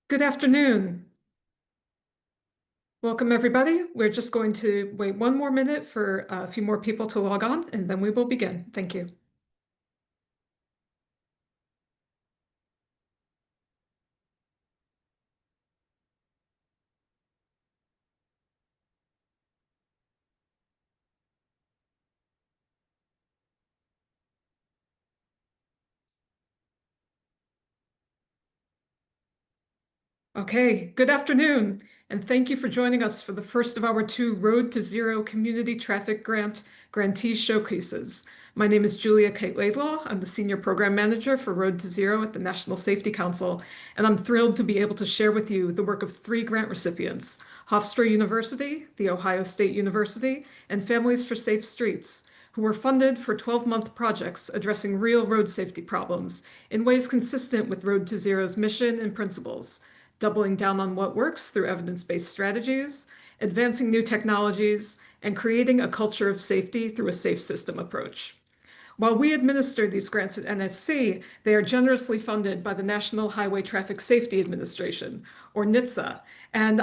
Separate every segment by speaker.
Speaker 1: Good afternoon. Welcome, everybody. We're just going to wait one more minute for a few more people to log on, and then we will begin. Thank you. Okay, good afternoon, and thank you for joining us for the first of our two Road to Zero Community Traffic Grant Grantee Showcases. My name is Julia Kate Laidlaw. I'm the Senior Program Manager for Road to Zero at the National Safety Council, and I'm thrilled to be able to share with you the work of three grant recipients: Hofstra University, The Ohio State University, and Families for Safe Streets, who were funded for 12-month projects addressing real road safety problems in ways consistent with Road to Zero's mission and principles, doubling down on what works through evidence-based strategies, advancing new technologies, and creating a culture of safety through a safe system approach. While we administer these grants at NSC, they are generously funded by the National Highway Traffic Safety Administration, or NHTSA, and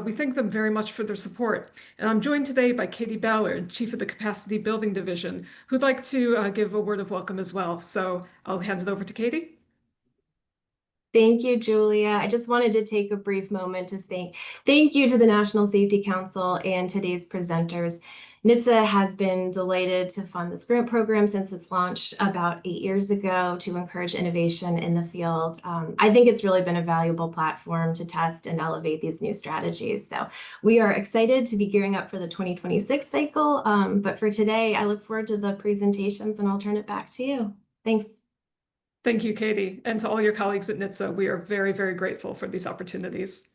Speaker 1: we thank them very much for their support. And I'm joined today by Katie Ballard, Chief of the Capacity Building Division, who'd like to give a word of welcome as well. So I'll hand it over to Katie.
Speaker 2: Thank you, Julia. I just wanted to take a brief moment to say thank you to the National Safety Council and today's presenters. NHTSA has been delighted to fund this grant program since its launch about 8 years ago to encourage innovation in the field. I think it's really been a valuable platform to test and elevate these new strategies. So we are excited to be gearing up for the 2026 cycle. But for today, I look forward to the presentations and I'll turn it back to you. Thanks.
Speaker 1: Thank you, Katie, and to all your colleagues at NHTSA. We are very, very grateful for these opportunities.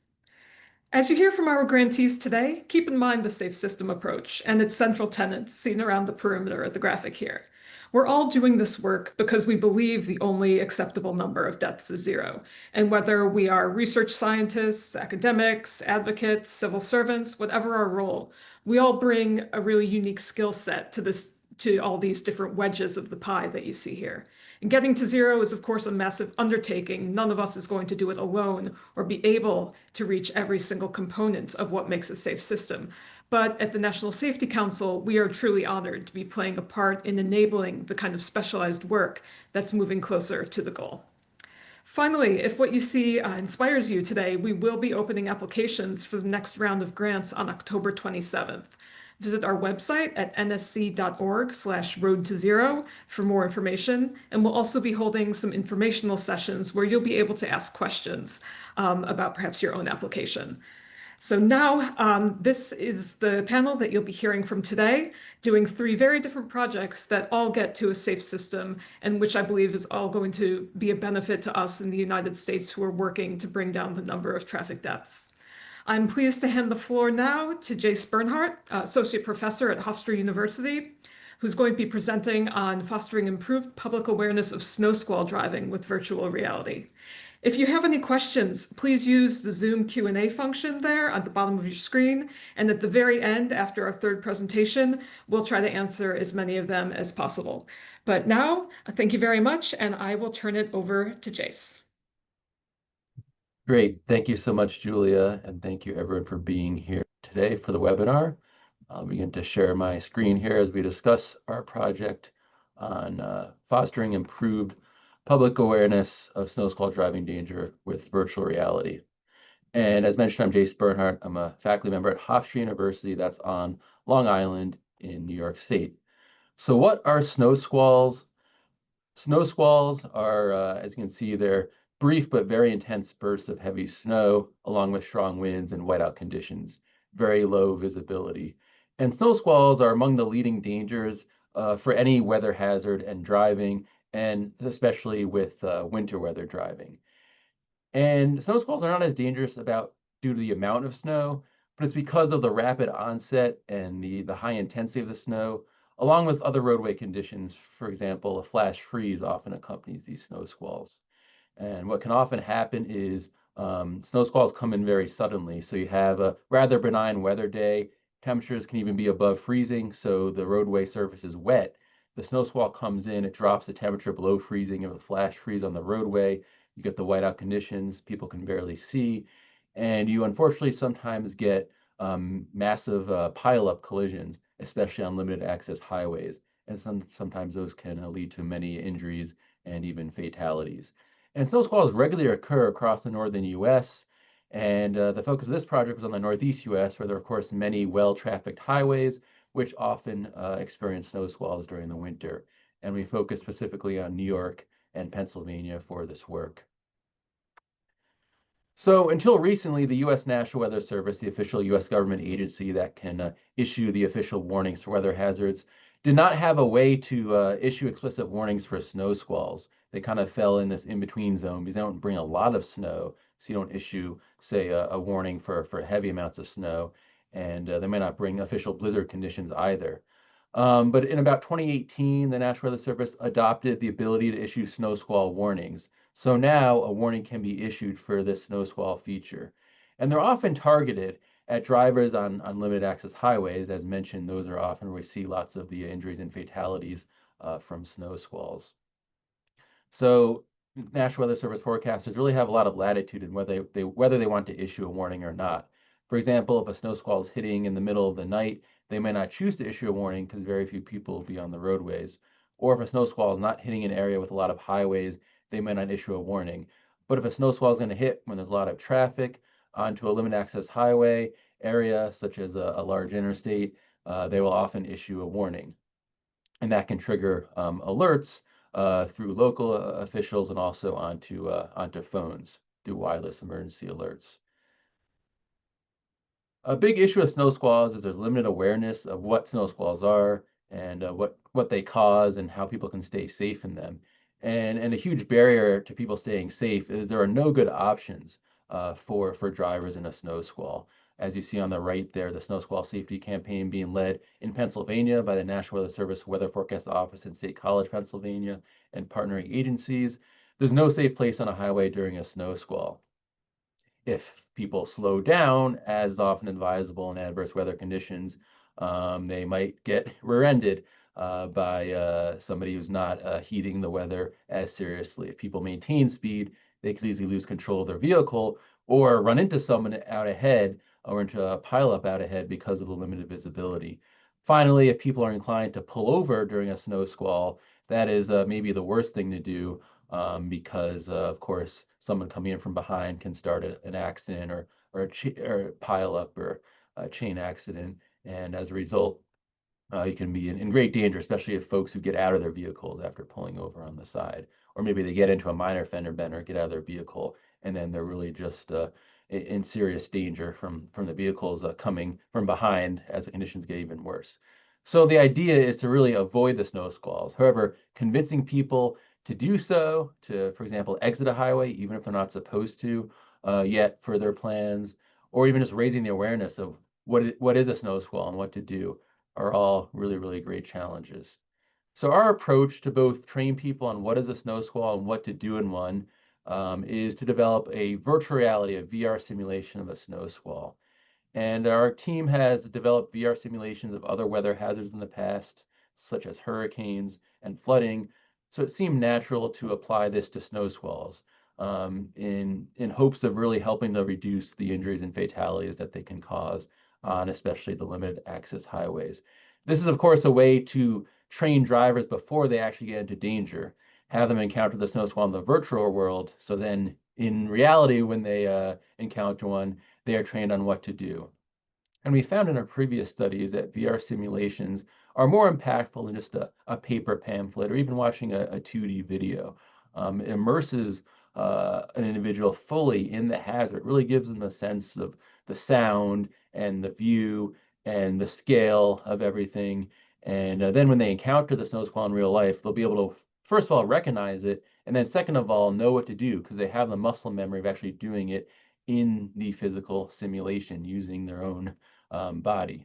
Speaker 1: As you hear from our grantees today, keep in mind the safe system approach and its central tenets seen around the perimeter of the graphic here. We're all doing this work because we believe the only acceptable number of deaths is zero. And whether we are research scientists, academics, advocates, civil servants, whatever our role, we all bring a really unique skill set to all these different wedges of the pie that you see here. And getting to zero is, of course, a massive undertaking. None of us is going to do it alone or be able to reach every single component of what makes a safe system. But at the National Safety Council, we are truly honored to be playing a part in enabling the kind of specialized work that's moving closer to the goal. Finally, if what you see inspires you today, we will be opening applications for the next round of grants on October 27th. Visit our website at nsc.org/road to zero for more information. And we'll also be holding some informational sessions where you'll be able to ask questions about perhaps your own application. So now this is the panel that you'll be hearing from today, doing three very different projects that all get to a safe system, and which I believe is all going to be a benefit to us in the United States who are working to bring down the number of traffic deaths. I'm pleased to hand the floor now to Jace Bernhardt, Associate Professor at Hofstra University, who's going to be presenting on fostering improved public awareness of snow squall driving with virtual reality. If you have any questions, please use the Zoom Q&A function there at the bottom of your screen. And at the very end, after our third presentation, we'll try to answer as many of them as possible. But now, thank you very much, and I will turn it over to Jace.
Speaker 3: Great. Thank you so much, Julia, and thank you everyone for being here today for the webinar. I'll begin to share my screen here as we discuss our project on fostering improved public awareness of snow squall driving danger with virtual reality. And as mentioned, I'm Jace Bernhardt. I'm a faculty member at Hofstra University that's on Long Island in New York State. So what are snow squalls? Snow squalls are, as you can see, they're brief but very intense bursts of heavy snow, along with strong winds and whiteout conditions, very low visibility. And snow squalls are among the leading dangers for any weather hazard and driving, and especially with winter weather driving. And snow squalls are not as dangerous due to the amount of snow, but it's because of the rapid onset and the high intensity of the snow, along with other roadway conditions. For example, a flash freeze often accompanies these snow squalls. And what can often happen is snow squalls come in very suddenly. So you have a rather benign weather day. Temperatures can even be above freezing, so the roadway surface is wet. The snow squall comes in, it drops the temperature below freezing of a flash freeze on the roadway. You get the whiteout conditions, people can barely see, and you unfortunately sometimes get massive pile-up collisions, especially on limited access highways. And sometimes those can lead to many injuries and even fatalities. And snow squalls regularly occur across the northern US. And the focus of this project was on the Northeast US, where there are, of course, many well-trafficked highways, which often experience snow squalls during the winter. And we focus specifically on New York and Pennsylvania for this work. So until recently, the U.S. National Weather Service, the official U.S. government agency that can issue the official warnings for weather hazards, did not have a way to issue explicit warnings for snow squalls. They kind of fell in this in-between zone because they don't bring a lot of snow, so you don't issue, say, a warning for heavy amounts of snow, and they may not bring official blizzard conditions either. But in about 2018, the National Weather Service adopted the ability to issue snow squall warnings. So now a warning can be issued for this snow squall feature. And they're often targeted at drivers on limited access highways. As mentioned, those are often where we see lots of the injuries and fatalities from snow squalls. So National Weather Service forecasters really have a lot of latitude in whether they want to issue a warning or not. For example, if a snow squall is hitting in the middle of the night, they may not choose to issue a warning because very few people will be on the roadways. Or if a snow squall is not hitting an area with a lot of highways, they may not issue a warning. But if a snow squall is going to hit when there's a lot of traffic onto a limited access highway area, such as a large interstate, they will often issue a warning. And that can trigger alerts through local officials and also onto phones through wireless emergency alerts. A big issue with snow squalls is there's limited awareness of what snow squalls are and what they cause and how people can stay safe in them. And a huge barrier to people staying safe is there are no good options for drivers in a snow squall. As you see on the right there, the snow squall safety campaign being led in Pennsylvania by the National Weather Service Weather Forecast Office in State College, Pennsylvania, and partnering agencies. There's no safe place on a highway during a snow squall. If people slow down, as often advisable in adverse weather conditions, they might get rear-ended by somebody who's not heeding the weather as seriously. If people maintain speed, they could easily lose control of their vehicle or run into someone out ahead or into a pileup out ahead because of the limited visibility. Finally, if people are inclined to pull over during a snow squall, that is maybe the worst thing to do because, of course, someone coming in from behind can start an accident or a pile up or a chain accident. And as a result, you can be in great danger, especially if folks who get out of their vehicles after pulling over on the side, or maybe they get into a minor fender bender, get out of their vehicle, and then they're really just in serious danger from the vehicles coming from behind as the conditions get even worse. So the idea is to really avoid the snow squalls. However, convincing people to do so, to, for example, exit a highway, even if they're not supposed to yet for their plans, or even just raising the awareness of what is a snow squall and what to do, are all really, really great challenges. So our approach to both train people on what is a snow squall and what to do in one is to develop a virtual reality, a VR simulation of a snow squall. And our team has developed VR simulations of other weather hazards in the past, such as hurricanes and flooding. So it seemed natural to apply this to snow squalls in hopes of really helping to reduce the injuries and fatalities that they can cause on especially the limited access highways. This is, of course, a way to train drivers before they actually get into danger, have them encounter the snow squall in the virtual world, so then in reality, when they encounter one, they are trained on what to do. And we found in our previous studies that VR simulations are more impactful than just a paper pamphlet or even watching a 2D video. It immerses an individual fully in the hazard, really gives them a sense of the sound and the view and the scale of everything. And then when they encounter the snow squall in real life, they'll be able to, first of all, recognize it, and then second of all, know what to do because they have the muscle memory of actually doing it in the physical simulation using their own body.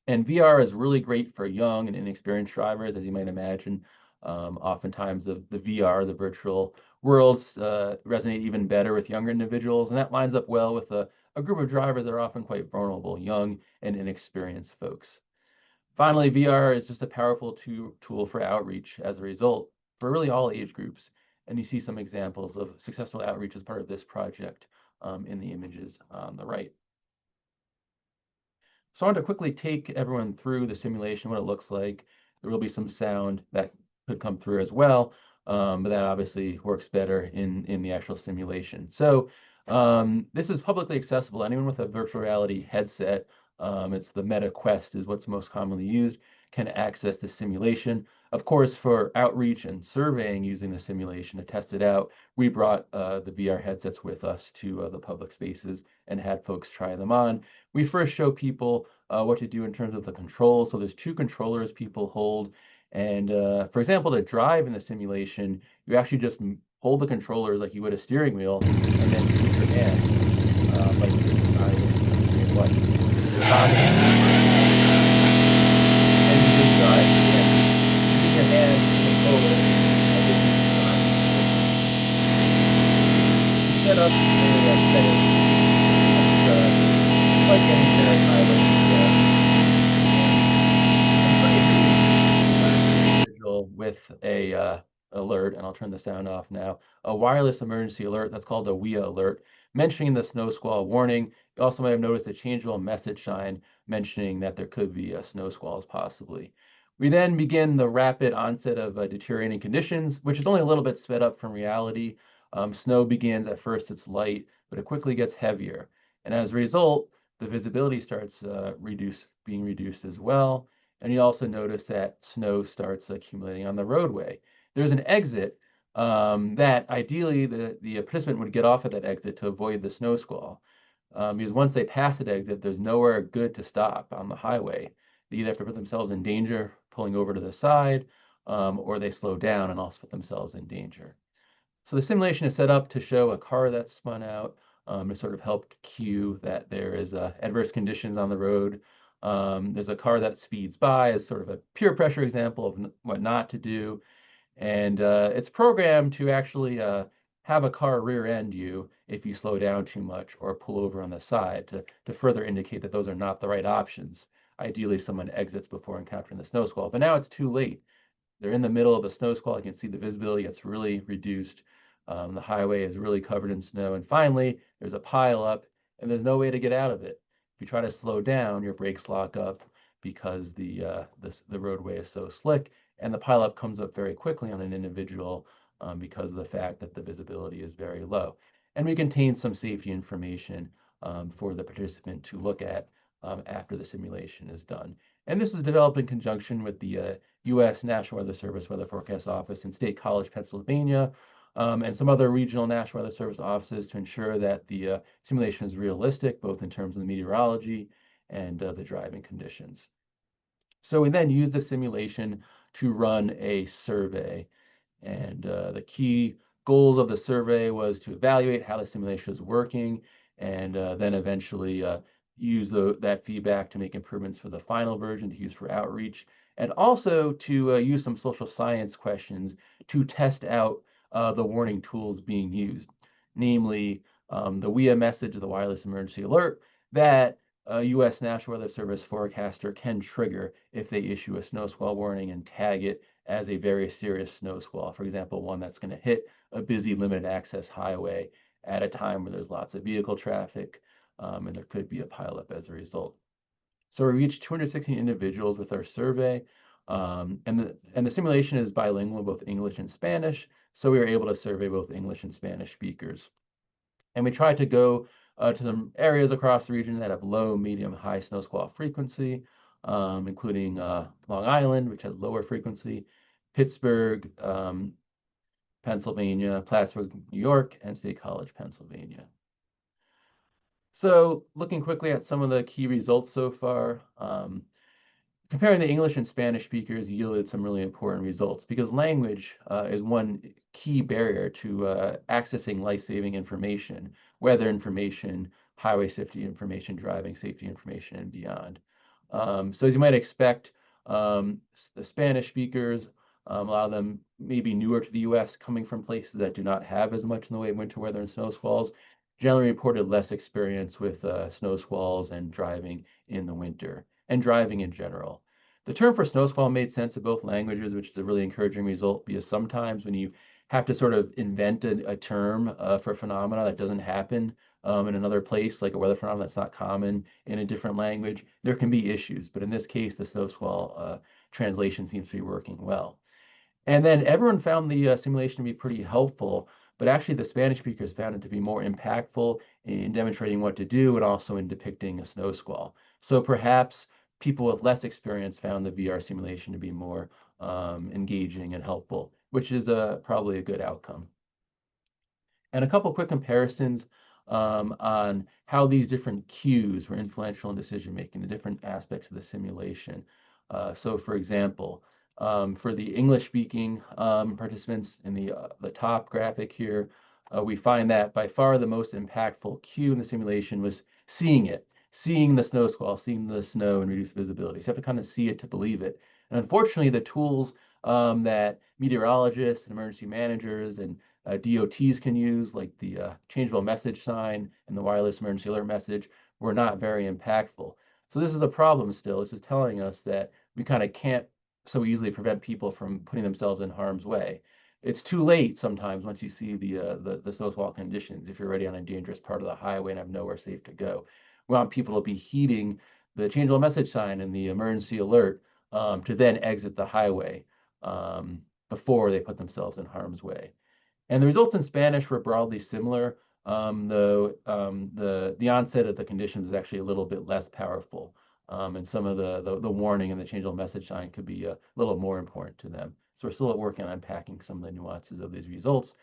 Speaker 3: And VR is really great for young and inexperienced drivers, as you might imagine. Oftentimes the VR, the virtual worlds, resonate even better with younger individuals, and that lines up well with a group of drivers that are often quite vulnerable, young and inexperienced folks. Finally, VR is just a powerful tool for outreach as a result for really all age groups. And you see some examples of successful outreach as part of this project in the images on the right. So I want to quickly take everyone through the simulation, what it looks like. There will be some sound that could come through as well, but that obviously works better in the actual simulation. So this is publicly accessible. Anyone with a virtual reality headset, it's the Meta Quest is what's most commonly used, can access the simulation. Of course, for outreach and surveying using the simulation to test it out, we brought the VR headsets with us to the public spaces and had folks try them on. We first show people what to do in terms of the controls. So there's 2 controllers people hold. And for example, to drive in the simulation, you actually just hold the controllers like you would a steering wheel and then use your hand like you're driving. Watch stop and you can drive again. Using your hand controller and then you set up a setting like any generic highway individual with a alert, and I'll turn the sound off now, a wireless emergency alert that's called a WIA alert, mentioning the snow squall warning. You also may have noticed a changeable message sign mentioning that there could be snow squalls possibly. We then begin the rapid onset of deteriorating conditions, which is only a little bit sped up from reality. Snow begins at first, it's light, but it quickly gets heavier. And as a result, the visibility starts being reduced as well. And you also notice that snow starts accumulating on the roadway. There's an exit that ideally the participant would get off at that exit to avoid the snow squall. Because once they pass that exit, there's nowhere good to stop on the highway. They either have to put themselves in danger pulling over to the side, or they slow down and also put themselves in danger. So the simulation is set up to show a car that's spun out. It sort of helped cue that there is adverse conditions on the road. There's a car that speeds by as sort of a peer pressure example of what not to do. And it's programmed to actually have a car rear end you if you slow down too much or pull over on the side to further indicate that those are not the right options. Ideally, someone exits before encountering the snow squall, but now it's too late. They're in the middle of the snow squall. You can see the visibility gets really reduced. The highway is really covered in snow. And finally, there's a pile up and there's no way to get out of it. If you try to slow down, your brakes lock up because the roadway is so slick, and the pileup comes up very quickly on an individual because of the fact that the visibility is very low. And we contain some safety information for the participant to look at after the simulation is done. And this is developed in conjunction with the U.S. National Weather Service Weather Forecast Office in State College, Pennsylvania, and some other regional National Weather Service offices to ensure that the simulation is realistic, both in terms of the meteorology and the driving conditions. So we then use the simulation to run a survey. And the key goals of the survey was to evaluate how the simulation is working and then eventually use that feedback to make improvements for the final version to use for outreach, and also to use some social science questions to test out the warning tools being used, namely the WIA message, the wireless emergency alert, that a U.S. National Weather Service forecaster can trigger if they issue a snow squall warning and tag it as a very serious snow squall. For example, one that's going to hit a busy limited access highway at a time where there's lots of vehicle traffic, and there could be a pileup as a result. So we reached 216 individuals with our survey, and the simulation is bilingual, both English and Spanish. So we were able to survey both English and Spanish speakers. And we tried to go to some areas across the region that have low, medium, high snow squall frequency, including Long Island, which has lower frequency, Pittsburgh, Pennsylvania, Plattsburgh, New York, and State College, Pennsylvania. So looking quickly at some of the key results so far, comparing the English and Spanish speakers yielded some really important results because language is one key barrier to accessing life-saving information, weather information, highway safety information, driving safety information, and beyond. So as you might expect, the Spanish speakers, a lot of them may be newer to the U.S., coming from places that do not have as much in the way of winter weather and snow squalls, generally reported less experience with snow squalls and driving in the winter, and driving in general. The term for snow squall made sense in both languages, which is a really encouraging result because sometimes when you have to sort of invent a term for a phenomena that doesn't happen in another place, like a weather phenomenon that's not common in a different language, there can be issues. But in this case, the snow squall translation seems to be working well. And then everyone found the simulation to be pretty helpful, but actually the Spanish speakers found it to be more impactful in demonstrating what to do and also in depicting a snow squall. So perhaps people with less experience found the VR simulation to be more engaging and helpful, which is probably a good outcome. And a couple quick comparisons on how these different cues were influential in decision making, the different aspects of the simulation. So for example, for the English-speaking participants in the top graphic here, we find that by far the most impactful cue in the simulation was seeing it, seeing the snow squall, seeing the snow and reduced visibility. So you have to kind of see it to believe it. And unfortunately, the tools that meteorologists and emergency managers and DOTs can use, like the changeable message sign and the wireless emergency alert message, were not very impactful. So this is a problem still. This is telling us that we kind of can't so easily prevent people from putting themselves in harm's way. It's too late sometimes once you see the snow squall conditions, if you're already on a dangerous part of the highway and have nowhere safe to go. We want people to be heeding the changeable message sign and the emergency alert to then exit the highway before they put themselves in harm's way. And the results in Spanish were broadly similar, though the onset of the conditions is actually a little bit less powerful. And some of the warning and the changeable message sign could be a little more important to them. So we're still working on unpacking some of the nuances of these results.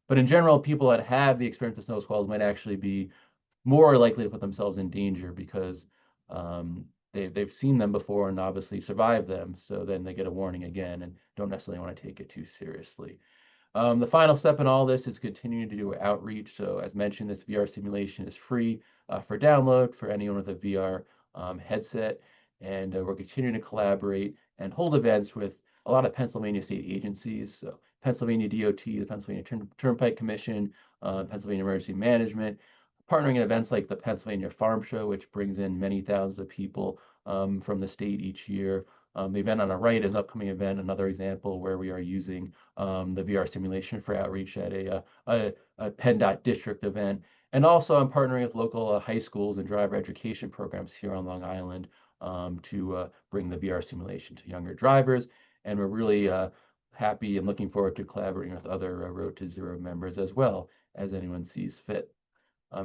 Speaker 3: But in general, people that have the experience of snow squalls might actually be more likely to put themselves in danger because they've seen them before and obviously survived them. So then they get a warning again and don't necessarily want to take it too seriously. The final step in all this is continuing to do outreach. So as mentioned, this VR simulation is free for download for anyone with a VR headset. And we're continuing to collaborate and hold events with a lot of Pennsylvania state agencies. So Pennsylvania DOT, the Pennsylvania Turnpike Commission, Pennsylvania Emergency Management, partnering in events like the Pennsylvania Farm Show, which brings in many thousands of people from the state each year. The event on the right is an upcoming event, another example where we are using the VR simulation for outreach at a PennDOT district event. And also I'm partnering with local high schools and driver education programs here on Long Island to bring the VR simulation to younger drivers. And we're really happy and looking forward to collaborating with other Road to Zero members as well as anyone sees fit.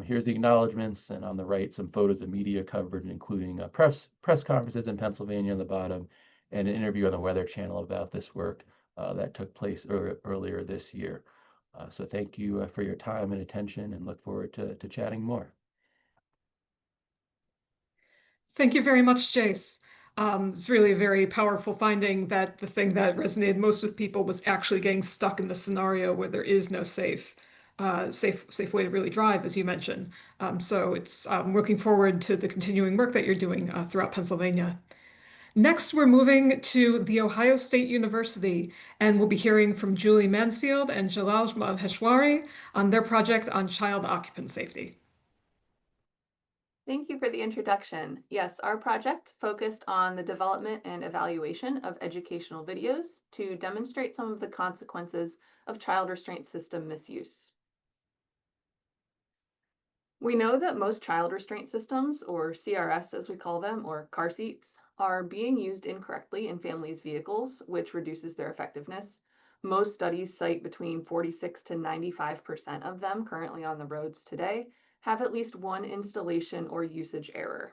Speaker 3: Here's the acknowledgements, and on the right, some photos of media coverage, including press conferences in Pennsylvania on the bottom, and an interview on the Weather Channel about this work that took place earlier this year. So thank you for your time and attention, and look forward to chatting more.
Speaker 1: Thank you very much, Jace. It's really a very powerful finding that the thing that resonated most with people was actually getting stuck in the scenario where there is no safe way to really drive, as you mentioned. So it's looking forward to the continuing work that you're doing throughout Pennsylvania. Next, we're moving to The Ohio State University, and we'll be hearing from Julie Mansfield and Jalal Maheshwari on their project on child occupant safety.
Speaker 4: Thank you for the introduction. Yes, our project focused on the development and evaluation of educational videos to demonstrate some of the consequences of child restraint system misuse. We know that most child restraint systems, or CRS as we call them, or car seats, are being used incorrectly in families' vehicles, which reduces their effectiveness. Most studies cite between 46 to 95% of them currently on the roads today have at least one installation or usage error.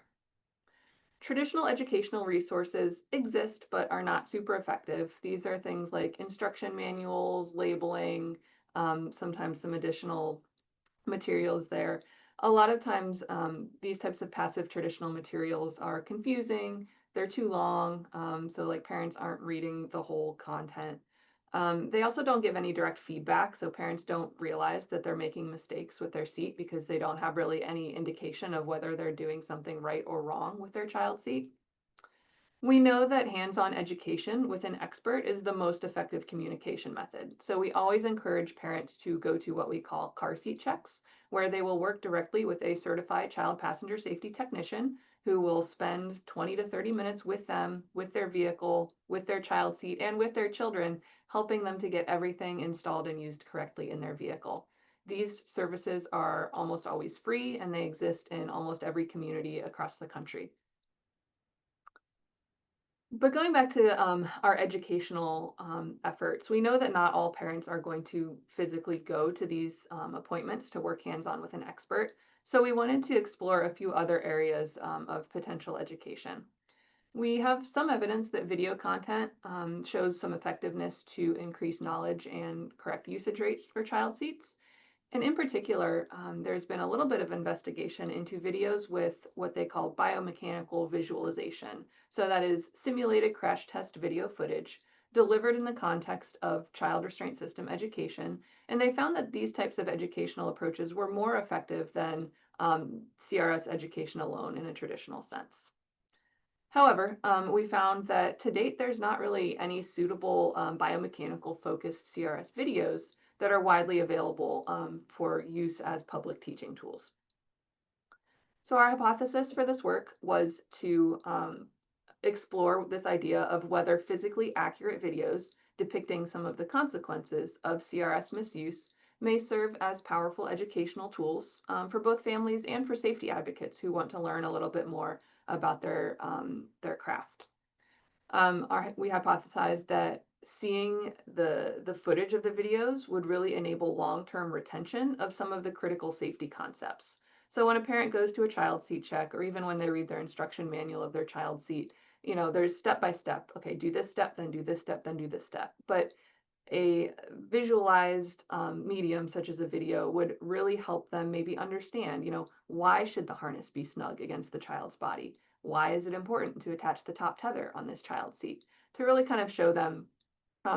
Speaker 4: Traditional educational resources exist but are not super effective. These are things like instruction manuals, labeling, sometimes some additional materials there. A lot of times these types of passive traditional materials are confusing, they're too long, so like parents aren't reading the whole content. They also don't give any direct feedback, so parents don't realize that they're making mistakes with their seat because they don't have really any indication of whether they're doing something right or wrong with their child's seat. We know that hands-on education with an expert is the most effective communication method. So we always encourage parents to go to what we call car seat checks, where they will work directly with a certified child passenger safety technician who will spend 20 to 30 minutes with them, with their vehicle, with their child seat, and with their children, helping them to get everything installed and used correctly in their vehicle. These services are almost always free, and they exist in almost every community across the country. But going back to our educational efforts, we know that not all parents are going to physically go to these appointments to work hands-on with an expert. So we wanted to explore a few other areas of potential education. We have some evidence that video content shows some effectiveness to increase knowledge and correct usage rates for child seats. And in particular, there's been a little bit of investigation into videos with what they call biomechanical visualization. So that is simulated crash test video footage delivered in the context of child restraint system education. And they found that these types of educational approaches were more effective than CRS education alone in a traditional sense. However, we found that to date, there's not really any suitable biomechanical focused CRS videos that are widely available for use as public teaching tools. So our hypothesis for this work was to explore this idea of whether physically accurate videos depicting some of the consequences of CRS misuse may serve as powerful educational tools for both families and for safety advocates who want to learn a little bit more about their craft. We hypothesized that seeing the footage of the videos would really enable long-term retention of some of the critical safety concepts. So when a parent goes to a child seat check, or even when they read their instruction manual of their child seat, there's step by step. Okay, do this step, then do this step, then do this step. But a visualized medium such as a video would really help them maybe understand, why should the harness be snug against the child's body? Why is it important to attach the top tether on this child's seat? To really kind of show them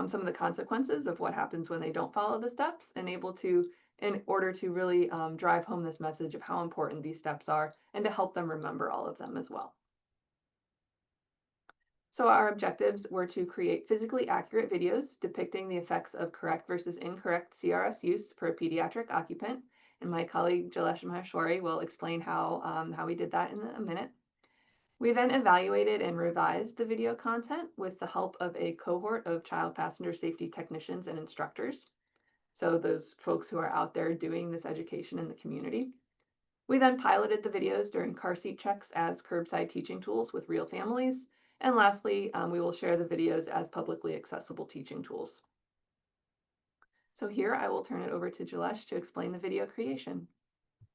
Speaker 4: some of the consequences of what happens when they don't follow the steps, and in order to really drive home this message of how important these steps are, and to help them remember all of them as well. So our objectives were to create physically accurate videos depicting the effects of correct versus incorrect CRS use per pediatric occupant. And my colleague Jalesh Maheshwari will explain how we did that in a minute. We then evaluated and revised the video content with the help of a cohort of child passenger safety technicians and instructors. So those folks who are out there doing this education in the community. We then piloted the videos during car seat checks as curbside teaching tools with real families. And lastly, we will share the videos as publicly accessible teaching tools. So here I will turn it over to Jalesh to explain the video creation.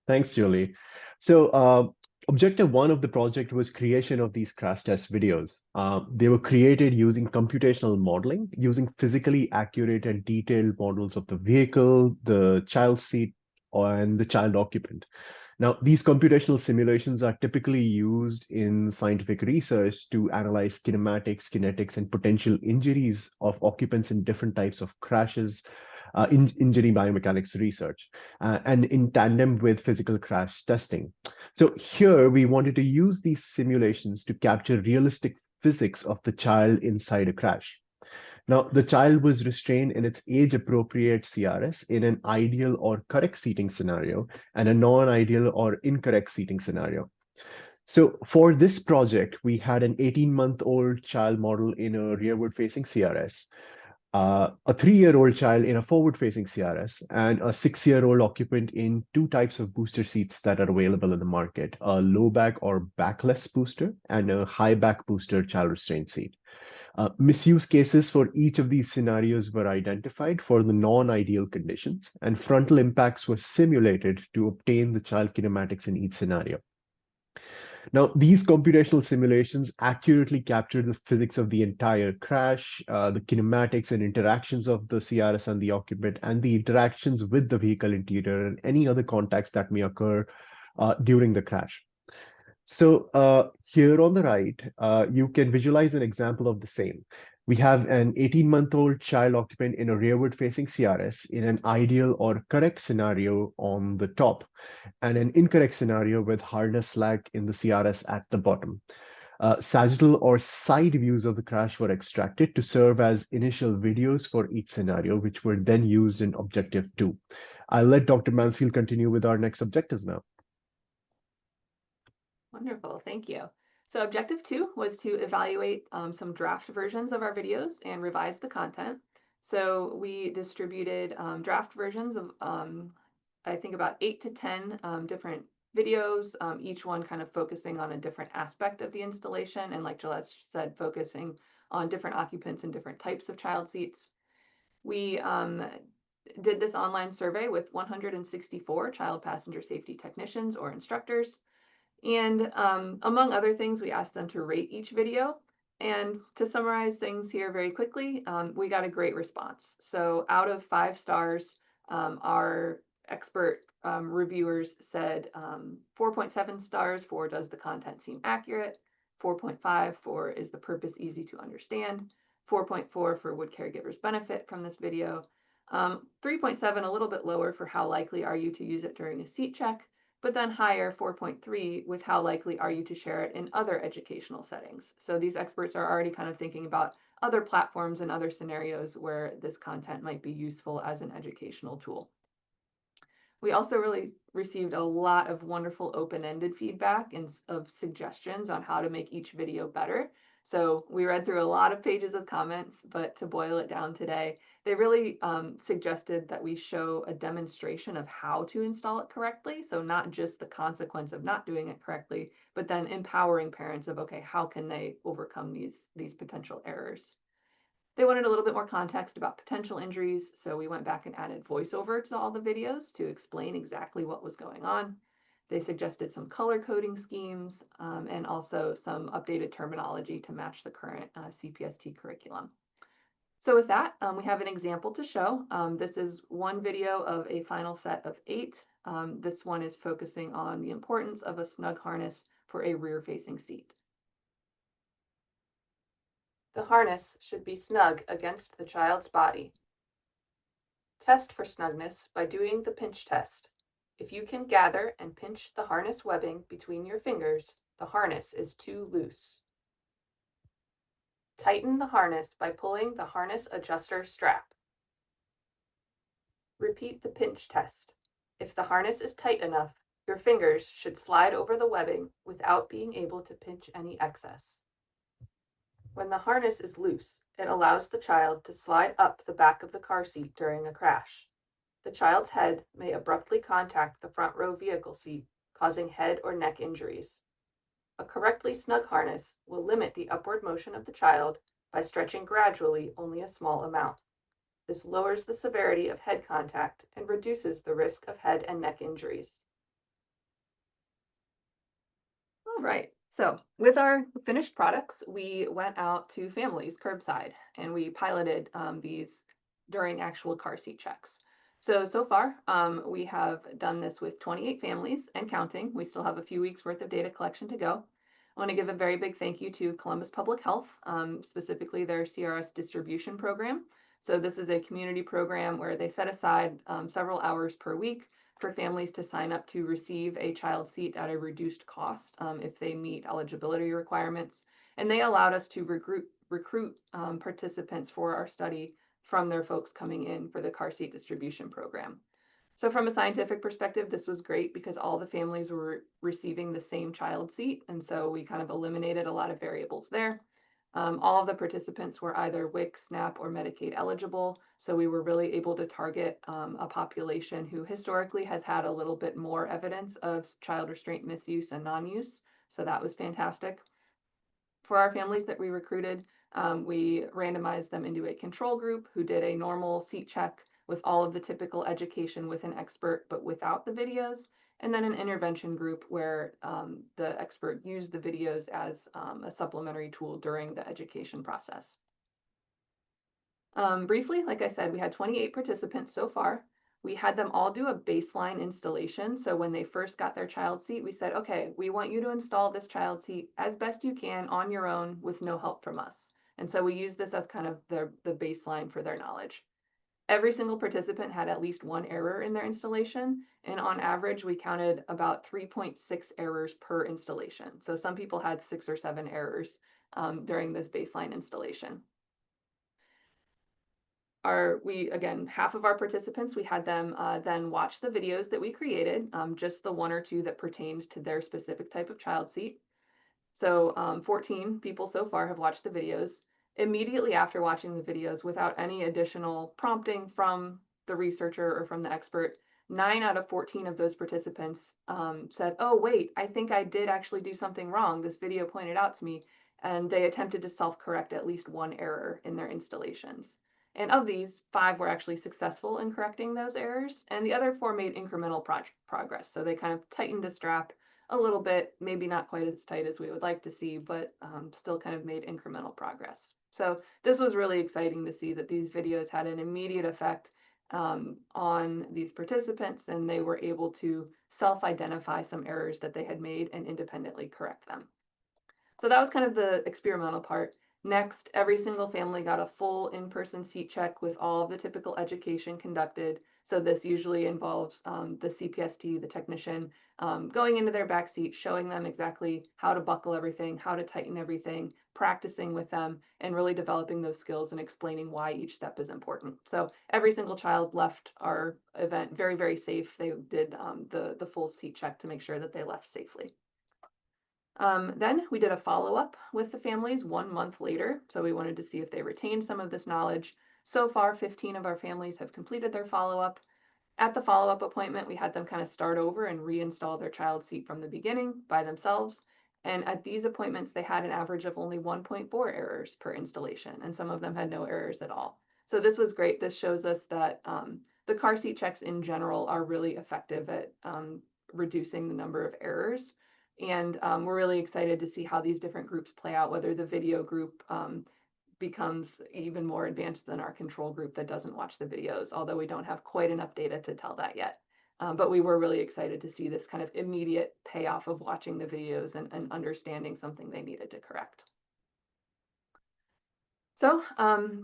Speaker 5: Thanks, Julie. So objective one of the project was creation of these crash test videos. They were created using computational modeling, using physically accurate and detailed models of the vehicle, the child seat, and the child occupant. Now, these computational simulations are typically used in scientific research to analyze kinematics, kinetics, and potential injuries of occupants in different types of crashes, injury biomechanics research, and in tandem with physical crash testing. So here we wanted to use these simulations to capture realistic physics of the child inside a crash. Now, the child was restrained in its age-appropriate CRS in an ideal or correct seating scenario and a non-ideal or incorrect seating scenario. So for this project, we had an 18-month-old child model in a rearward-facing CRS, a 3-year-old child in a forward-facing CRS, and a 6-year-old occupant in 2 types of booster seats that are available in the market, a low back or backless booster and a high back booster child restraint seat. Misuse cases for each of these scenarios were identified for the non-ideal conditions, and frontal impacts were simulated to obtain the child kinematics in each scenario. Now, these computational simulations accurately capture the physics of the entire crash, the kinematics and interactions of the CRS and the occupant, and the interactions with the vehicle interior and any other contacts that may occur during the crash. So here on the right, you can visualize an example of the same. We have an 18-month-old child occupant in a rearward-facing CRS in an ideal or correct scenario on the top, and an incorrect scenario with harness slack in the CRS at the bottom. Sagittal or side views of the crash were extracted to serve as initial videos for each scenario, which were then used in Objective 2. I'll let Dr. Mansfield continue with our next objectives now.
Speaker 4: Wonderful, thank you. So objective 2 was to evaluate some draft versions of our videos and revise the content. So we distributed draft versions of, I think, about 8 to 10 different videos, each one kind of focusing on a different aspect of the installation, and like Gillette said, focusing on different occupants and different types of child seats. We did this online survey with 164 child passenger safety technicians or instructors. And among other things, we asked them to rate each video. And to summarize things here very quickly, we got a great response. So out of 5 stars, our expert reviewers said 4.7 stars for does the content seem accurate, 4.5 for is the purpose easy to understand, 4.4 for would caregivers benefit from this video, 3.7 a little bit lower for how likely are you to use it during a seat check, but then higher 4.3 with how likely are you to share it in other educational settings. So these experts are already kind of thinking about other platforms and other scenarios where this content might be useful as an educational tool. We also really received a lot of wonderful open-ended feedback and of suggestions on how to make each video better. So we read through a lot of pages of comments, but to boil it down today, they really suggested that we show a demonstration of how to install it correctly. So not just the consequence of not doing it correctly, but then empowering parents of, okay, how can they overcome these potential errors? They wanted a little bit more context about potential injuries, so we went back and added voiceover to all the videos to explain exactly what was going on. They suggested some color coding schemes and also some updated terminology to match the current CPST curriculum. So with that, we have an example to show. This is one video of a final set of 8. This one is focusing on the importance of a snug harness for a rear-facing seat. The harness should be snug against the child's body. Test for snugness by doing the pinch test. If you can gather and pinch the harness webbing between your fingers, the harness is too loose. Tighten the harness by pulling the harness adjuster strap. Repeat the pinch test. If the harness is tight enough, your fingers should slide over the webbing without being able to pinch any excess. When the harness is loose, it allows the child to slide up the back of the car seat during a crash. The child's head may abruptly contact the front row vehicle seat, causing head or neck injuries. A correctly snug harness will limit the upward motion of the child by stretching gradually only a small amount. This lowers the severity of head contact and reduces the risk of head and neck injuries. All right. So with our finished products, we went out to families curbside and we piloted these during actual car seat checks. So far, we have done this with 28 families and counting. We still have a few weeks worth of data collection to go. I want to give a very big thank you to Columbus Public Health, specifically their CRS distribution program. So this is a community program where they set aside several hours per week for families to sign up to receive a child seat at a reduced cost if they meet eligibility requirements. And they allowed us to recruit participants for our study from their folks coming in for the car seat distribution program. So from a scientific perspective, this was great because all the families were receiving the same child seat. And so we kind of eliminated a lot of variables there. All of the participants were either WIC, SNAP, or Medicaid eligible. So we were really able to target a population who historically has had a little bit more evidence of child restraint misuse and non-use. So that was fantastic. For our families that we recruited, we randomized them into a control group who did a normal seat check with all of the typical education with an expert, but without the videos, and then an intervention group where the expert used the videos as a supplementary tool during the education process. Briefly, like I said, we had 28 participants so far. We had them all do a baseline installation. So when they first got their child seat, we said, okay, we want you to install this child seat as best you can on your own with no help from us. And so we used this as kind of the baseline for their knowledge. Every single participant had at least one error in their installation, and on average, we counted about 3.6 errors per installation. So some people had 6 or 7 errors during this baseline installation. Again, half of our participants, we had them then watch the videos that we created, just the one or two that pertained to their specific type of child seat. So 14 people so far have watched the videos. Immediately after watching the videos, without any additional prompting from the researcher or from the expert, 9 out of 14 of those participants said, oh, wait, I think I did actually do something wrong. This video pointed out to me. And they attempted to self-correct at least one error in their installations. And of these, 5 were actually successful in correcting those errors, and the other 4 made incremental progress. So they kind of tightened a strap a little bit, maybe not quite as tight as we would like to see, but still kind of made incremental progress. So this was really exciting to see that these videos had an immediate effect on these participants, and they were able to self-identify some errors that they had made and independently correct them. So that was kind of the experimental part. Next, every single family got a full in-person seat check with all of the typical education conducted. So this usually involves the CPST, the technician, going into their back seat, showing them exactly how to buckle everything, how to tighten everything, practicing with them, and really developing those skills and explaining why each step is important. So every single child left our event very, very safe. They did the full seat check to make sure that they left safely. Then we did a follow-up with the families 1 month later. So we wanted to see if they retained some of this knowledge. So far, 15 of our families have completed their follow-up. At the follow-up appointment, we had them kind of start over and reinstall their child seat from the beginning by themselves. And at these appointments, they had an average of only 1.4 errors per installation, and some of them had no errors at all. So this was great. This shows us that the car seat checks in general are really effective at reducing the number of errors. And we're really excited to see how these different groups play out, whether the video group becomes even more advanced than our control group that doesn't watch the videos, although we don't have quite enough data to tell that yet. But we were really excited to see this kind of immediate payoff of watching the videos and understanding something they needed to correct. So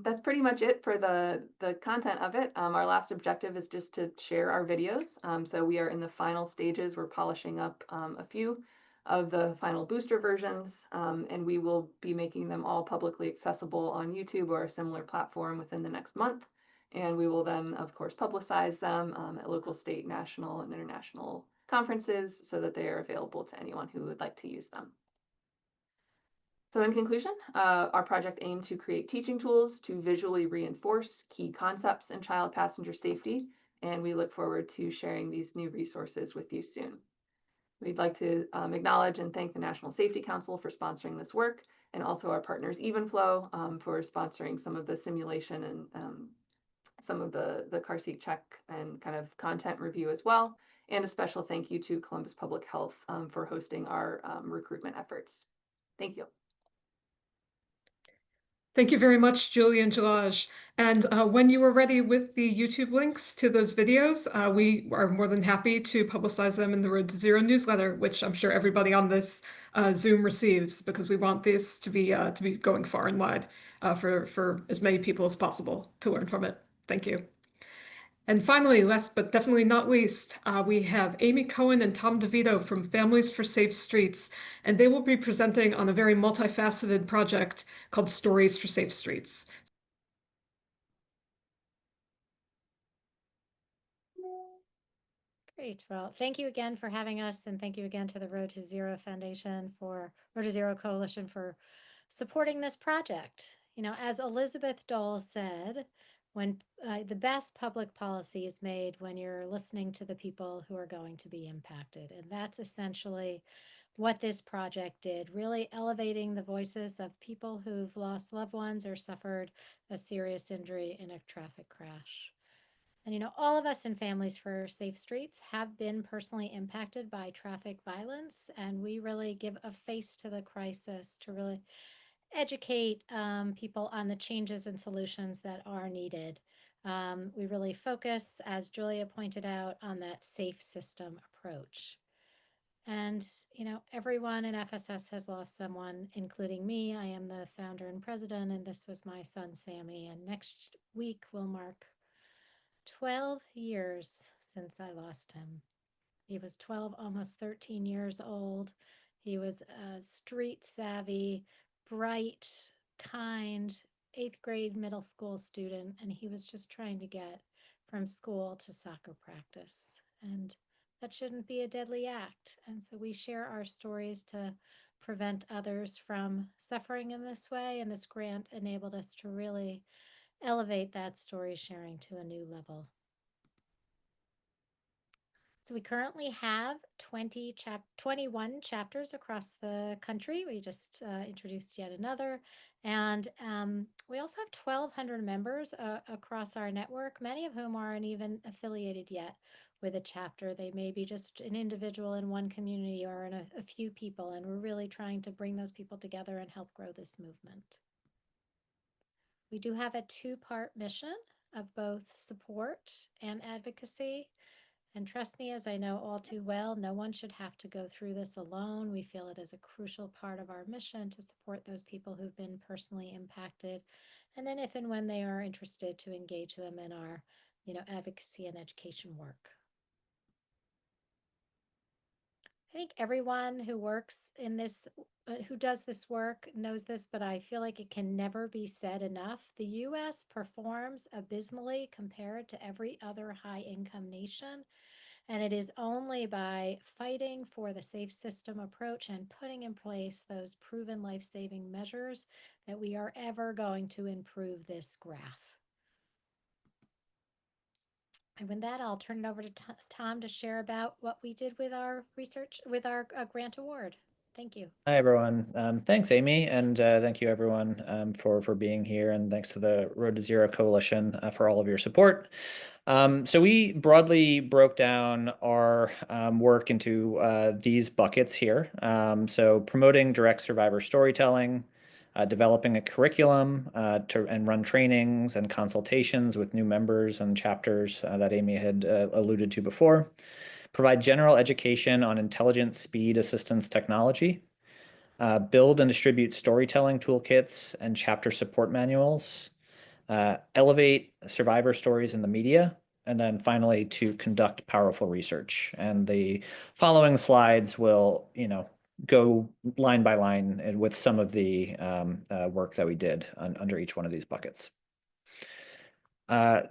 Speaker 4: that's pretty much it for the content of it. Our last objective is just to share our videos. So we are in the final stages. We're polishing up a few of the final booster versions, and we will be making them all publicly accessible on YouTube or a similar platform within the next month. And we will then, of course, publicize them at local, state, national, and international conferences so that they are available to anyone who would like to use them. So in conclusion, our project aimed to create teaching tools to visually reinforce key concepts in child passenger safety, and we look forward to sharing these new resources with you soon. We'd like to acknowledge and thank the National Safety Council for sponsoring this work, and also our partners Evenflo for sponsoring some of the simulation and some of the car seat check and kind of content review as well. And a special thank you to Columbus Public Health for hosting our recruitment efforts. Thank you.
Speaker 1: Thank you very much, Julie and Jalaj. And when you are ready with the YouTube links to those videos, we are more than happy to publicize them in the Road to Zero newsletter, which I'm sure everybody on this Zoom receives, because we want this to be going far and wide for as many people as possible to learn from it. Thank you. And finally, last but definitely not least, we have Amy Cohen and Tom DeVito from Families for Safe Streets, and they will be presenting on a very multifaceted project called Stories for Safe Streets.
Speaker 6: Great. Well, thank you again for having us, and thank you again to the Road to Zero Foundation for Road to Zero Coalition for supporting this project. You know, as Elizabeth Dole said, when the best public policy is made when you're listening to the people who are going to be impacted. And that's essentially what this project did, really elevating the voices of people who've lost loved ones or suffered a serious injury in a traffic crash. And, you know, all of us in Families for Safe Streets have been personally impacted by traffic violence, and we really give a face to the crisis to really educate people on the changes and solutions that are needed. We really focus, as Julia pointed out, on that safe system approach. And, you know, everyone in FSS has lost someone, including me. I am the founder and president, and this was my son, Sammy. And next week will mark 12 years since I lost him. He was 12, almost 13 years old. He was street savvy, bright, kind, 8th grade middle school student, and he was just trying to get from school to soccer practice. And that shouldn't be a deadly act. And so we share our stories to prevent others from suffering in this way. And this grant enabled us to really elevate that story sharing to a new level. So we currently have 21 chapters across the country. We just introduced yet another. And we also have 1,200 members across our network, many of whom aren't even affiliated yet with a chapter. They may be just an individual in one community or in a few people. And we're really trying to bring those people together and help grow this movement. We do have a 2-part mission of both support and advocacy. And trust me, as I know all too well, no one should have to go through this alone. We feel it is a crucial part of our mission to support those people who've been personally impacted. And then if and when they are interested, to engage them in our, advocacy and education work. I think everyone who works in this, who does this work knows this, but I feel like it can never be said enough. The US performs abysmally compared to every other high-income nation. And it is only by fighting for the safe system approach and putting in place those proven life-saving measures that we are ever going to improve this graph. And with that, I'll turn it over to Tom to share about what we did with our research, with our grant award. Thank you.
Speaker 7: Hi, everyone. Thanks, Amy, and thank you, everyone, for being here, and thanks to the Road to Zero Coalition for all of your support. So we broadly broke down our work into these buckets here. So promoting direct survivor storytelling, developing a curriculum and run trainings and consultations with new members and chapters that Amy had alluded to before, provide general education on intelligent speed assistance technology, build and distribute storytelling toolkits and chapter support manuals, elevate survivor stories in the media, and then finally to conduct powerful research. And the following slides will, go line by line with some of the work that we did under each one of these buckets.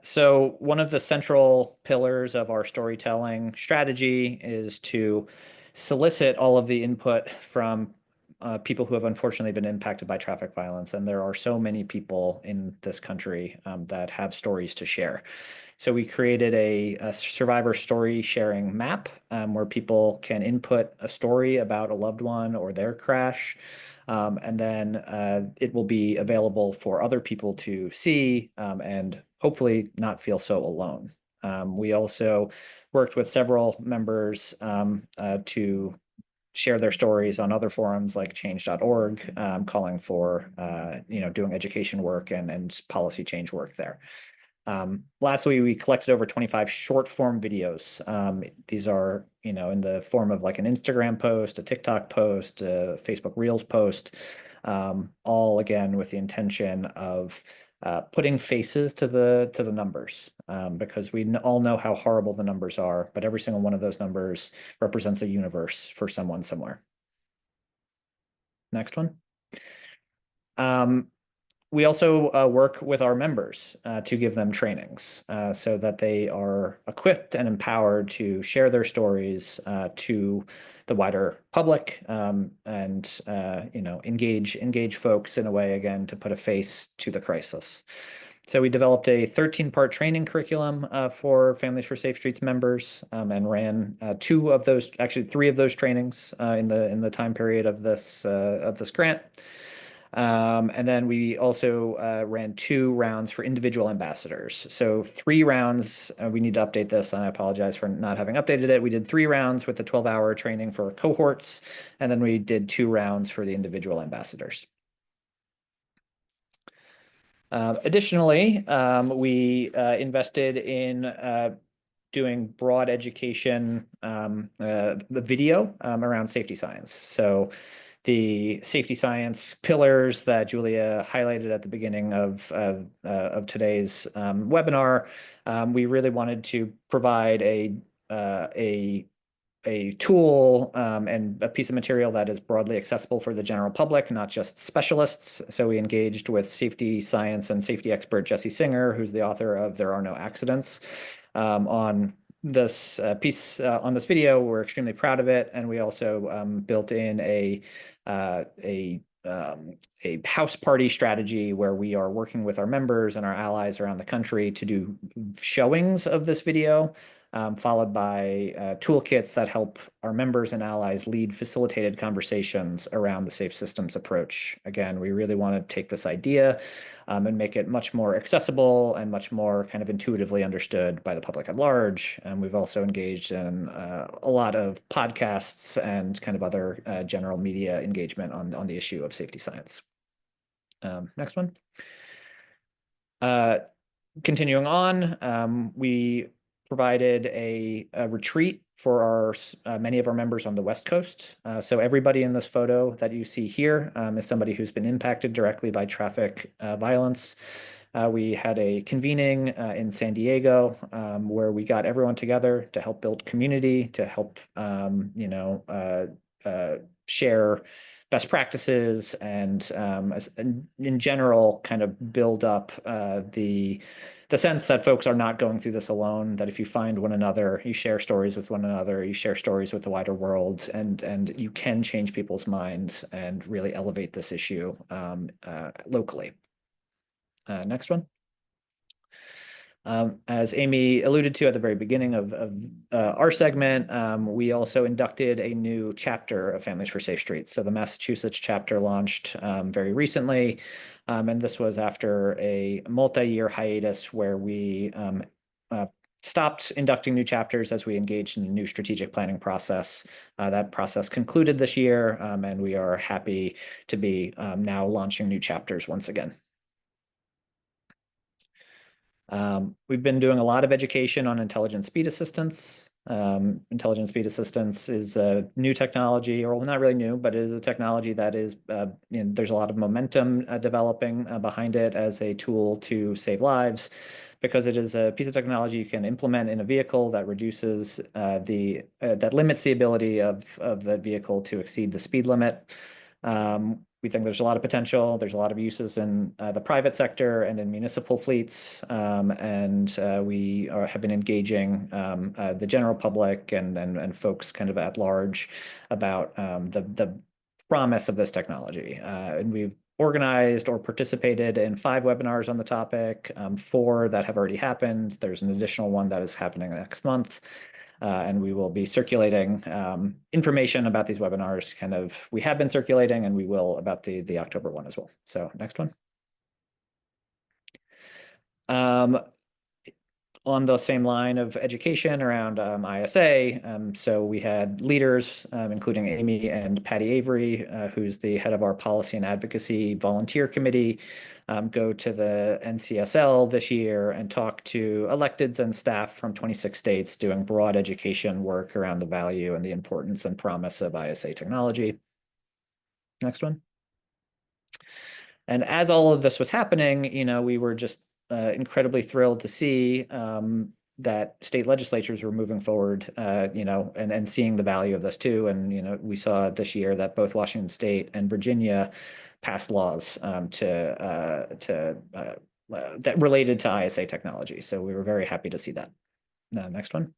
Speaker 7: So one of the central pillars of our storytelling strategy is to solicit all of the input from people who have unfortunately been impacted by traffic violence. And there are so many people in this country that have stories to share. So we created a survivor story sharing map where people can input a story about a loved one or their crash. And then it will be available for other people to see and hopefully not feel so alone. We also worked with several members to share their stories on other forums like change.org, calling for doing education work and policy change work there. Lastly, we collected over 25 short form videos. These are, in the form of like an Instagram post, a TikTok post, a Facebook Reels post, all again with the intention of putting faces to the numbers, because we all know how horrible the numbers are, but every single one of those numbers represents a universe for someone somewhere. Next one. We also work with our members to give them trainings so that they are equipped and empowered to share their stories to the wider public and engage folks in a way, again, to put a face to the crisis. So we developed a 13-part training curriculum for Families for Safe Streets members and ran three of those trainings in the time period of this grant. And then we also ran 2 rounds for individual ambassadors. So 3 rounds, we need to update this, and I apologize for not having updated it. We did 3 rounds with the 12-hour training for cohorts, and then we did 2 rounds for the individual ambassadors. Additionally, we invested in doing broad education, the video around safety science. So the safety science pillars that Julia highlighted at the beginning of today's webinar, we really wanted to provide a a tool and a piece of material that is broadly accessible for the general public, not just specialists. So we engaged with safety science and safety expert Jesse Singer, who's the author of There Are No Accidents, on this piece on this video. We're extremely proud of it, and we also built in a house party strategy where we are working with our members and our allies around the country to do showings of this video, followed by toolkits that help our members and allies lead facilitated conversations around the safe systems approach. Again, we really want to take this idea and make it much more accessible and much more kind of intuitively understood by the public at large. And we've also engaged in a lot of podcasts and kind of other general media engagement on the issue of safety science. Next one. Continuing on, we provided a retreat for many of our members on the West Coast. So everybody in this photo that you see here is somebody who's been impacted directly by traffic violence. We had a convening in San Diego where we got everyone together to help build community, to help share best practices, and in general kind of build up the sense that folks are not going through this alone, that if you find one another, you share stories with one another, you share stories with the wider world, and you can change people's minds and really elevate this issue locally. Next one. As Amy alluded to at the very beginning of our segment, we also inducted a new chapter of Families for Safe Streets. So the Massachusetts chapter launched very recently, and this was after a multi-year hiatus where we stopped inducting new chapters as we engaged in a new strategic planning process. That process concluded this year, and we are happy to be now launching new chapters once again. We've been doing a lot of education on intelligent speed assistance. Intelligent speed assistance is a new technology, or not really new, but it is a technology that is, there's a lot of momentum developing behind it as a tool to save lives, because it is a piece of technology you can implement in a vehicle that reduces that limits the ability of the vehicle to exceed the speed limit. We think there's a lot of potential. There's a lot of uses in the private sector and in municipal fleets, and we have been engaging the general public and folks kind of at large about the promise of this technology. And we've organized or participated in 5 webinars on the topic, 4 that have already happened. There's an additional one that is happening next month. And we will be circulating information about these webinars. We have been circulating, and we will about the October one as well. So next one. On the same line of education around ISA, so we had leaders, including Amy and Patty Avery, who's the head of our policy and advocacy volunteer committee, go to the NCSL this year and talk to electeds and staff from 26 states doing broad education work around the value and the importance and promise of ISA technology. Next one. And as all of this was happening, we were just incredibly thrilled to see that state legislatures were moving forward, and seeing the value of this too. And, we saw this year that both Washington State and Virginia passed laws that related to ISA technology. So we were very happy to see that. Next one.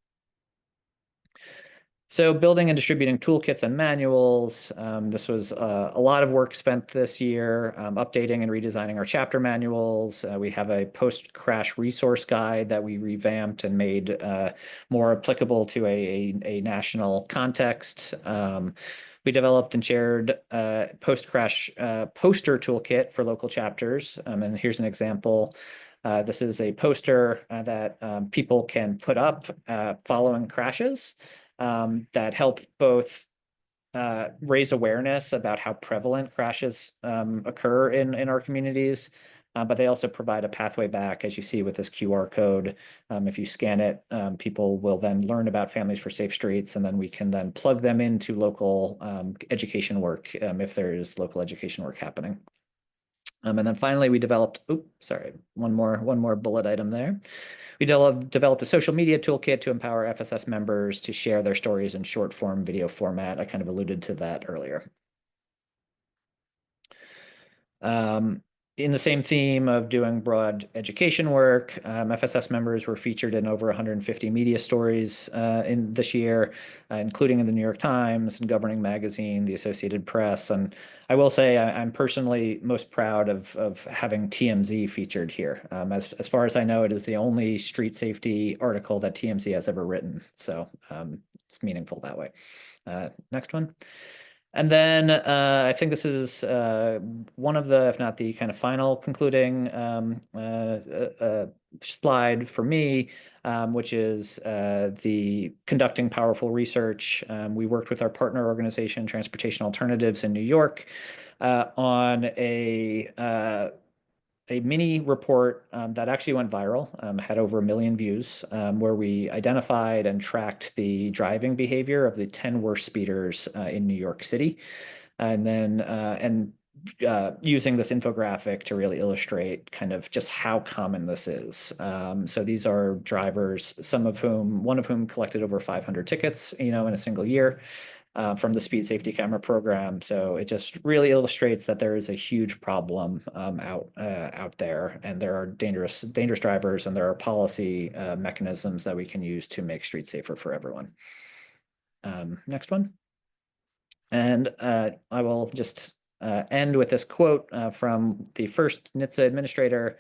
Speaker 7: So building and distributing toolkits and manuals. This was a lot of work spent this year, updating and redesigning our chapter manuals. We have a post-crash resource guide that we revamped and made more applicable to a national context. We developed and shared post-crash poster toolkit for local chapters. And here's an example. This is a poster that people can put up following crashes. That help both raise awareness about how prevalent crashes occur in our communities, but they also provide a pathway back, as you see with this QR code. If you scan it, people will then learn about Families for Safe Streets, and then we can then plug them into local education work if there is local education work happening. And then finally, we developed, one more bullet item there. We developed a social media toolkit to empower FSS members to share their stories in short form video format. I kind of alluded to that earlier. In the same theme of doing broad education work, FSS members were featured in over 150 media stories in this year, including in the New York Times and Governing Magazine, the Associated Press. And I will say I'm personally most proud of having TMZ featured here. As far as I know, it is the only street safety article that TMZ has ever written. So it's meaningful that way. Next one. And then I think this is one of the, if not the kind of final concluding slide for me, which is the conducting powerful research. We worked with our partner organization, Transportation Alternatives in New York, on a mini report that actually went viral, had over 1 million views, where we identified and tracked the driving behavior of the 10 worst speeders in New York City. And then, using this infographic to really illustrate kind of just how common this is. So these are drivers, one of whom collected over 500 tickets, in a single year. From the speed safety camera program. So it just really illustrates that there is a huge problem out there, and there are dangerous drivers, and there are policy mechanisms that we can use to make streets safer for everyone. Next one. And I will just end with this quote from the first NHTSA administrator.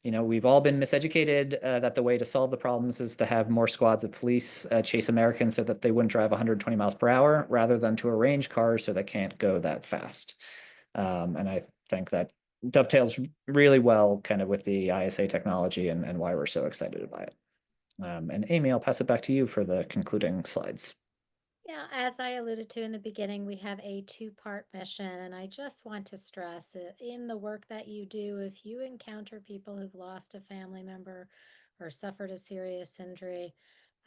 Speaker 7: We've all been miseducated that the way to solve the problems is to have more squads of police chase Americans so that they wouldn't drive 120 miles per hour, rather than to arrange cars so they can't go that fast. And I think that dovetails really well kind of with the ISA technology and why we're so excited by it. And Amy, I'll pass it back to you for the concluding slides.
Speaker 6: Yeah, as I alluded to in the beginning, we have a two-part mission, and I just want to stress in the work that you do, if you encounter people who've lost a family member or suffered a serious injury,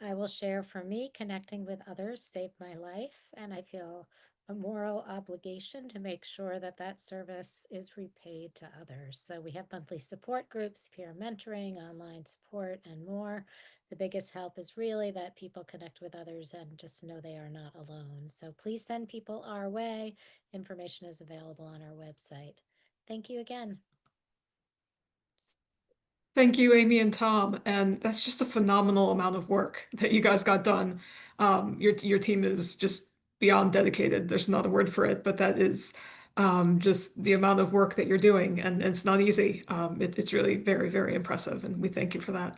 Speaker 6: I will share, for me, connecting with others saved my life, and I feel a moral obligation to make sure that that service is repaid to others. So we have monthly support groups, peer mentoring, online support, and more. The biggest help is really that people connect with others and just know they are not alone. So please send people our way. Information is available on our website. Thank you again.
Speaker 1: Thank you, Amy and Tom. And that's just a phenomenal amount of work that you guys got done. Your team is just beyond dedicated. There's not a word for it, but that is just the amount of work that you're doing, and it's not easy. It's really very, very impressive, and we thank you for that.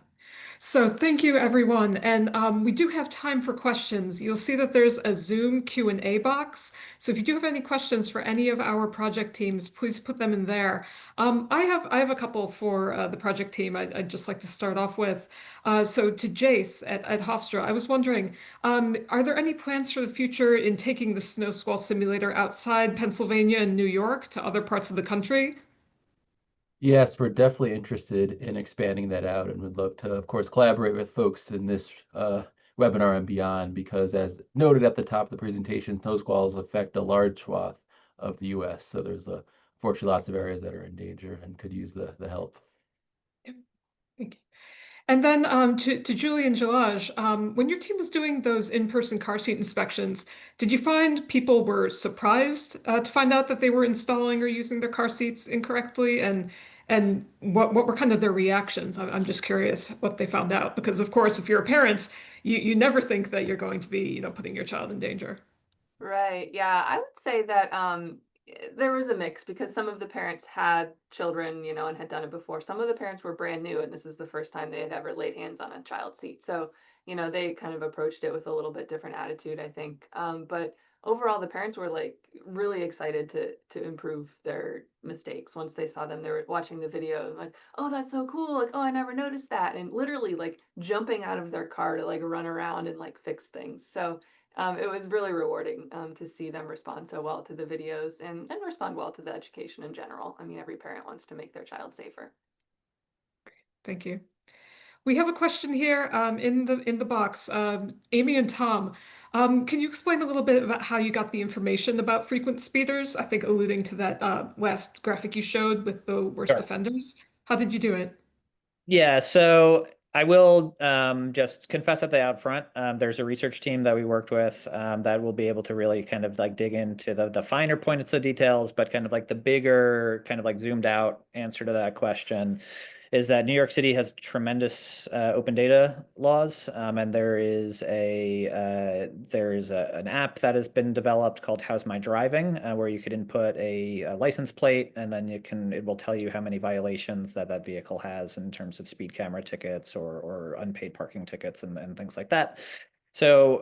Speaker 1: So thank you, everyone. And we do have time for questions. You'll see that there's a Zoom Q&A box. So if you do have any questions for any of our project teams, please put them in there. I have a couple for the project team I'd just like to start off with. So to Jace at Hofstra, I was wondering, are there any plans for the future in taking the snow squall simulator outside Pennsylvania and New York to other parts of the country?
Speaker 3: Yes, we're definitely interested in expanding that out, and would love to, of course, collaborate with folks in this webinar and beyond, because as noted at the top of the presentation, snow squalls affect a large swath of the US. So there's unfortunately lots of areas that are in danger and could use the help.
Speaker 1: Thank you. And then to Julie and Jalaj, when your team was doing those in-person car seat inspections, did you find people were surprised to find out that they were installing or using their car seats incorrectly? And what were kind of their reactions? I'm just curious what they found out, because of course, if you're a parent, you never think that you're going to be, putting your child in danger.
Speaker 4: Right. Yeah, I would say that there was a mix, because some of the parents had children, and had done it before. Some of the parents were brand new, and this is the first time they had ever laid hands on a child seat. So, they kind of approached it with a little bit different attitude, I think. But overall, the parents were like really excited to improve their mistakes once they saw them. They were watching the video, like, oh, that's so cool. Like, oh, I never noticed that, and literally like jumping out of their car to like run around and like fix things. So it was really rewarding to see them respond so well to the videos and respond well to the education in general. I mean, every parent wants to make their child safer.
Speaker 1: Thank you. We have a question here in the box. Amy and Tom, Can you explain a little bit about how you got the information about frequent speeders? I think alluding to that last graphic you showed with the worst
Speaker 7: Sure.
Speaker 1: offenders. How did you do it?
Speaker 7: Yeah, so I will just confess at the outfront. There's a research team that we worked with that will be able to really kind of like dig into the finer points of the details, but kind of like the bigger, kind of like zoomed out answer to that question is that New York City has tremendous open data laws, and there is an app that has been developed called How's My Driving, where you could input a license plate, and then it will tell you how many violations that vehicle has in terms of speed camera tickets or unpaid parking tickets and things like that. So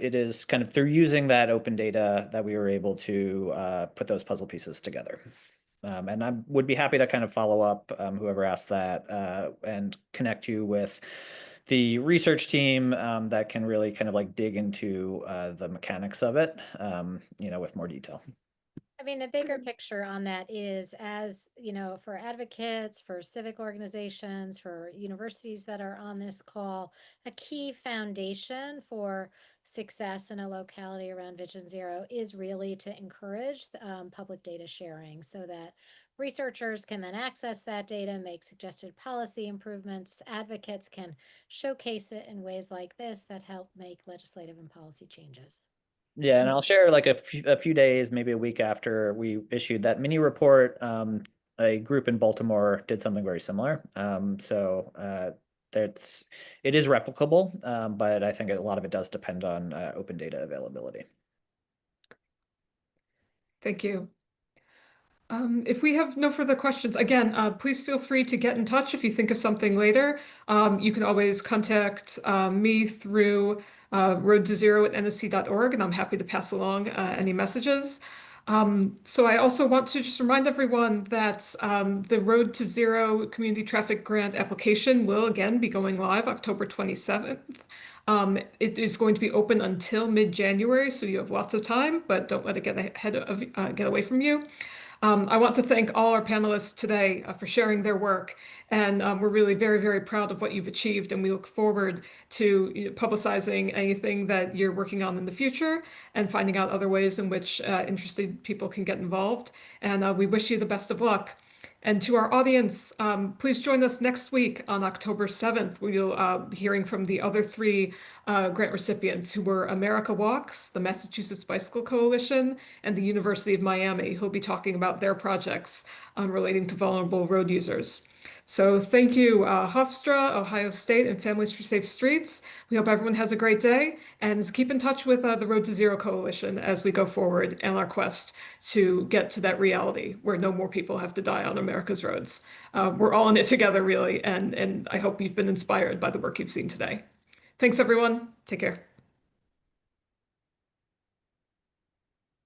Speaker 7: it is kind of through using that open data that we were able to put those puzzle pieces together. And I would be happy to kind of follow up, whoever asked that, and connect you with the research team that can really kind of like dig into the mechanics of it, with more detail.
Speaker 6: I mean, the bigger picture on that is, as you know, for advocates, for civic organizations, for universities that are on this call, a key foundation for success in a locality around Vision Zero is really to encourage public data sharing so that researchers can then access that data, make suggested policy improvements. Advocates can showcase it in ways like this that help make legislative and policy changes.
Speaker 7: Yeah, and I'll share like a few days, maybe a week after we issued that mini report. A group in Baltimore did something very similar. It is replicable, but I think a lot of it does depend on open data availability.
Speaker 1: Thank you. If we have no further questions, again, please feel free to get in touch if you think of something later. You can always contact me through roadtozero@nsc.org, and I'm happy to pass along any messages. So I also want to just remind everyone that the Road to Zero Community Traffic Grant application will again be going live October 27th. It is going to be open until mid-January, so you have lots of time, but don't let it get away from you. I want to thank all our panelists today for sharing their work, and we're really very, very proud of what you've achieved, and we look forward to publicizing anything that you're working on in the future and finding out other ways in which interested people can get involved. And we wish you the best of luck. And to our audience, please join us next week on October 7th. We'll be hearing from the other three grant recipients who were America Walks, the Massachusetts Bicycle Coalition, and the University of Miami, who'll be talking about their projects relating to vulnerable road users. So thank you, Hofstra, Ohio State, and Families for Safe Streets. We hope everyone has a great day, and keep in touch with the Road to Zero Coalition as we go forward in our quest to get to that reality where no more people have to die on America's roads. We're all in it together, really, and I hope you've been inspired by the work you've seen today. Thanks, everyone. Take care.